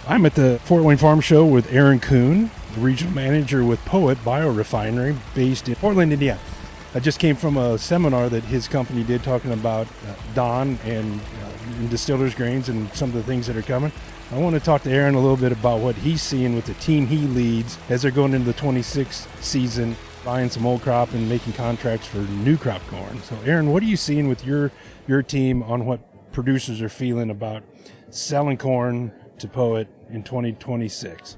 I'm at the Fort Wayne Farm Show with Aaron Kuhn, the regional manager with Poet Biorefining based in Portland, Indiana. I just came from a seminar that his company did talking about Don and distillers grains and some of the things that are coming. I want to talk to Aaron a little bit about what he's seeing with the team he leads as they're going into the 26th season, buying some old crop and making contracts for new crop corn. So Aaron, what are you seeing with your team on what producers are feeling about selling corn to Poet in 2026?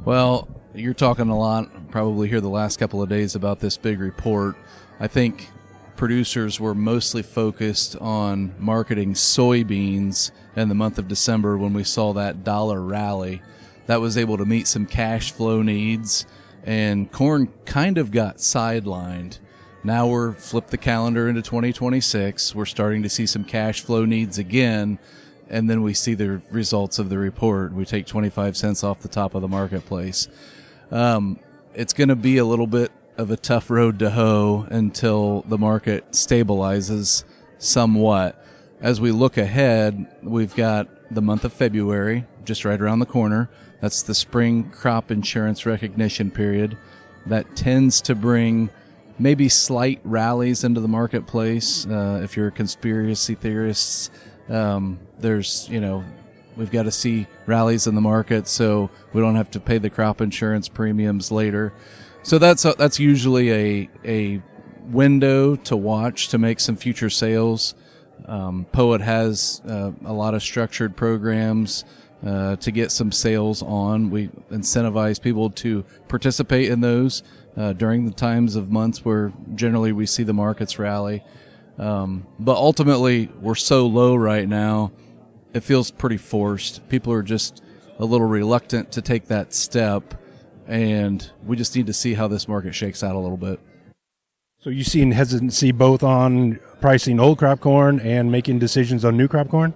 Well, you're talking a lot, probably here the last couple of days about this big report. I think producers were mostly focused on marketing soybeans in the month of December when we saw that dollar rally. That was able to meet some cash flow needs, and corn kind of got sidelined. Now we're flipped the calendar into 2026. We're starting to see some cash flow needs again, and then we see the results of the report. We take 25 cents off the top of the marketplace. It's going to be a little bit of a tough road to hoe until the market stabilizes somewhat. As we look ahead, we've got the month of February just right around the corner. That's the spring crop insurance recognition period. That tends to bring maybe slight rallies into the marketplace. If you're a conspiracy theorist, we've got to see rallies in the market so we don't have to pay the crop insurance premiums later. So that's usually a window to watch to make some future sales. Poet has a lot of structured programs to get some sales on. We incentivize people to participate in those during the times of months where generally we see the markets rally. But ultimately, we're so low right now, it feels pretty forced. People are just a little reluctant to take that step, and we just need to see how this market shakes out a little bit. So you've seen hesitancy both on pricing old crop corn and making decisions on new crop corn?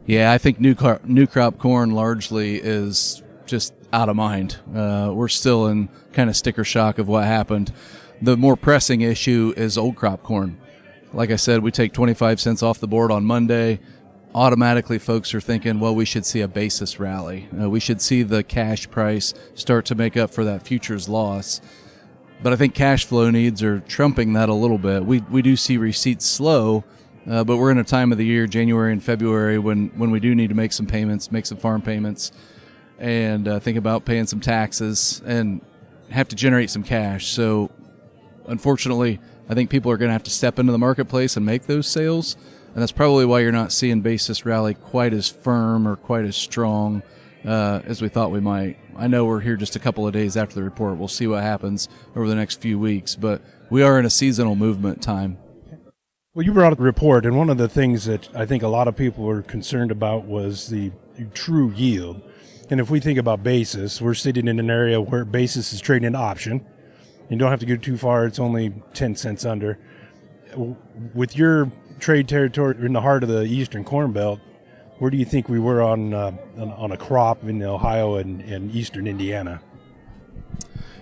Yeah, I think new crop corn largely is just out of mind. We're still in kind of sticker shock of what happened. The more pressing issue is old crop corn. Like I said, we take 25 cents off the board on Monday. Automatically, folks are thinking, well, we should see a basis rally. We should see the cash price start to make up for that futures loss. But I think cash flow needs are trumping that a little bit. We do see receipts slow, but we're in a time of the year, January and February, when we do need to make some payments, make some farm payments, and think about paying some taxes and have to generate some cash. So, unfortunately, I think people are going to have to step into the marketplace and make those sales, and that's probably why you're not seeing basis rally quite as firm or quite as strong as we thought we might. I know we're here just a couple of days after the report. We'll see what happens over the next few weeks, but we are in a seasonal movement time. Well, you brought up the report, and one of the things that I think a lot of people were concerned about was the true yield. And if we think about basis, we're sitting in an area where basis is trading an option. You don't have to go too far. It's only 10 cents under. With your trade territory in the heart of the Eastern Corn Belt, where do you think we were on a crop in Ohio and Eastern Indiana?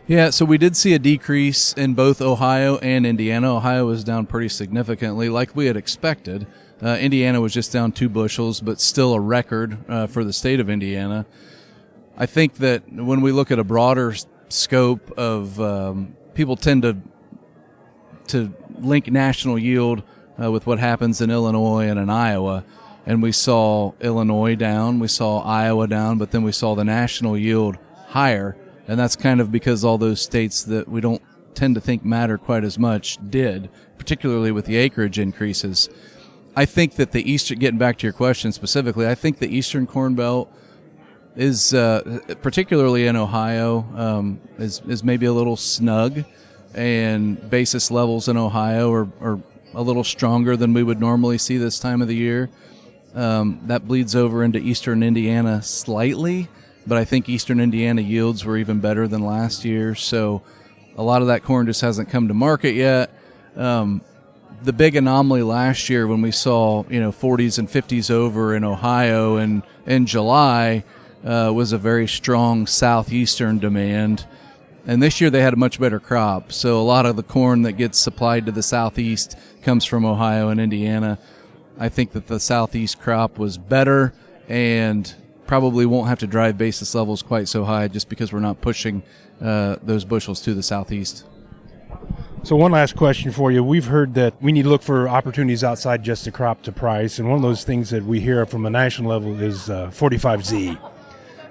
Yeah, so we did see a decrease in both Ohio and Indiana. Ohio was down pretty significantly, like we had expected. Indiana was just down 2 bushels, but still a record for the state of Indiana. I think that when we look at a broader scope of people tend to link national yield with what happens in Illinois and in Iowa. And we saw Illinois down, we saw Iowa down, but then we saw the national yield higher. And that's kind of because all those states that we don't tend to think matter quite as much did, particularly with the acreage increases. I think that the Eastern, getting back to your question specifically, I think the Eastern Corn Belt is, particularly in Ohio, is maybe a little snug, and basis levels in Ohio are a little stronger than we would normally see this time of the year. That bleeds over into Eastern Indiana slightly, but I think Eastern Indiana yields were even better than last year, so a lot of that corn just hasn't come to market yet. The big anomaly last year when we saw 40s and 50s over in Ohio and in July was a very strong southeastern demand. And this year they had a much better crop, so a lot of the corn that gets supplied to the southeast comes from Ohio and Indiana. I think that the southeast crop was better, and probably won't have to drive basis levels quite so high just because we're not pushing those bushels to the southeast. So one last question for you. We've heard that we need to look for opportunities outside just the crop to price, and one of those things that we hear from a national level is 45Z.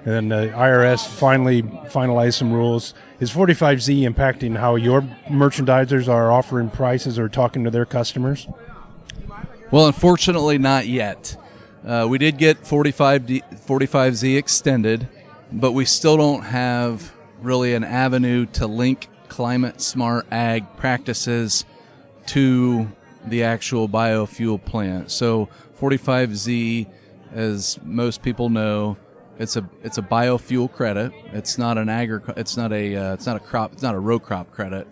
And the IRS finally finalized some rules. Is 45Z impacting how your merchandisers are offering prices or talking to their customers? Well, unfortunately, not yet. We did get 45Z extended, but we still don't have really an avenue to link climate smart ag practices to the actual biofuel plant. So 45Z, as most people know, it's a biofuel credit. It's not an it's not a row crop credit.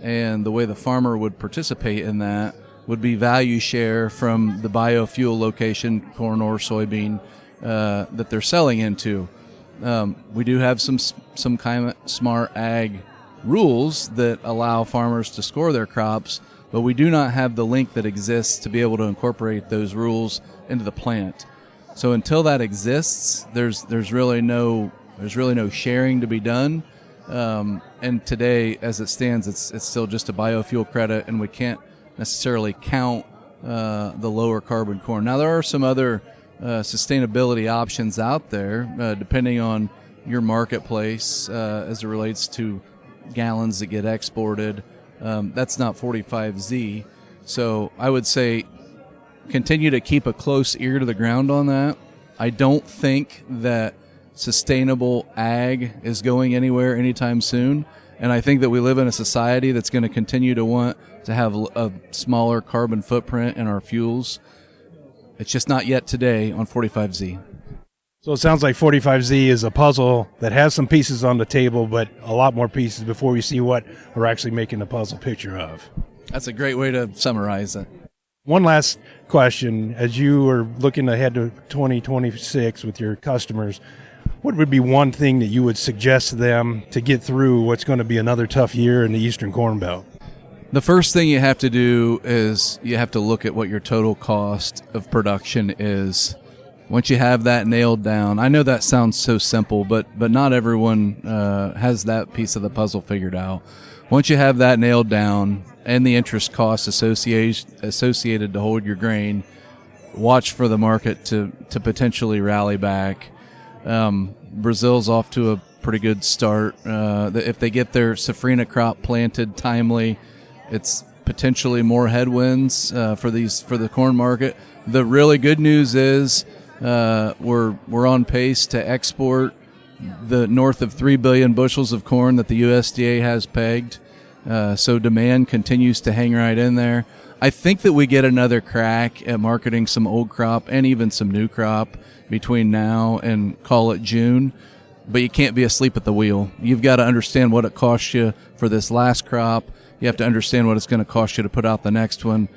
And the way the farmer would participate in that would be value share from the biofuel location, corn or soybean, that they're selling into. We do have some climate smart ag rules that allow farmers to score their crops, but we do not have the link that exists to be able to incorporate those rules into the plant. So until that exists, there's really no sharing to be done. And today, as it stands, it's still just a biofuel credit, and we can't necessarily count the lower carbon corn. Now, there are some other sustainability options out there, depending on your marketplace as it relates to gallons that get exported. That's not 45Z. So I would say continue to keep a close ear to the ground on that. I don't think that sustainable ag is going anywhere anytime soon. And I think that we live in a society that's going to continue to want to have a smaller carbon footprint in our fuels. It's just not yet today on 45Z. So it sounds like 45Z is a puzzle that has some pieces on the table, but a lot more pieces before we see what we're actually making the puzzle picture of. That's a great way to summarize it. One last question. As you are looking ahead to 2026 with your customers, what would be one thing that you would suggest to them to get through what's going to be another tough year in the Eastern Corn Belt? The first thing you have to do is you have to look at what your total cost of production is. Once you have that nailed down, I know that sounds so simple, but not everyone has that piece of the puzzle figured out. Once you have that nailed down and the interest costs associated to hold your grain, watch for the market to potentially rally back. Brazil's off to a pretty good start. If they get their safrinha crop planted timely, it's potentially more headwinds for the corn market. The really good news is we're on pace to export the north of 3 billion bushels of corn that the USDA has pegged. So demand continues to hang right in there. I think that we get another crack at marketing some old crop and even some new crop between now and call it June. But you can't be asleep at the wheel. You've got to understand what it cost you for this last crop. You have to understand what it's going to cost you to put out the next one.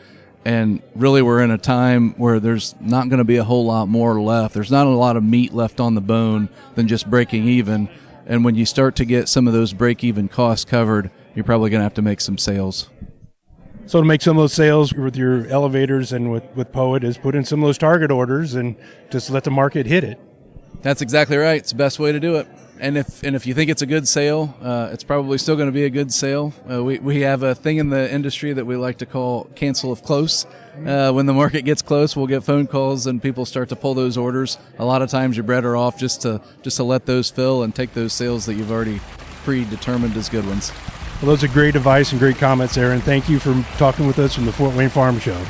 And really, we're in a time where there's not going to be a whole lot more left. There's not a lot of meat left on the bone than just breaking even. And when you start to get some of those break-even costs covered, you're probably going to have to make some sales. So to make some of those sales with your elevators and with Poet is put in some of those target orders and just let the market hit it. That's exactly right. It's the best way to do it. And if you think it's a good sale, it's probably still going to be a good sale. We have a thing in the industry that we like to call cancel if close. When the market gets close, we'll get phone calls and people start to pull those orders. A lot of times you're better off just to let those fill and take those sales that you've already predetermined as good ones. Well, those are great advice and great comments, Aaron. Thank you for talking with us from the Fort Wayne Farm Show.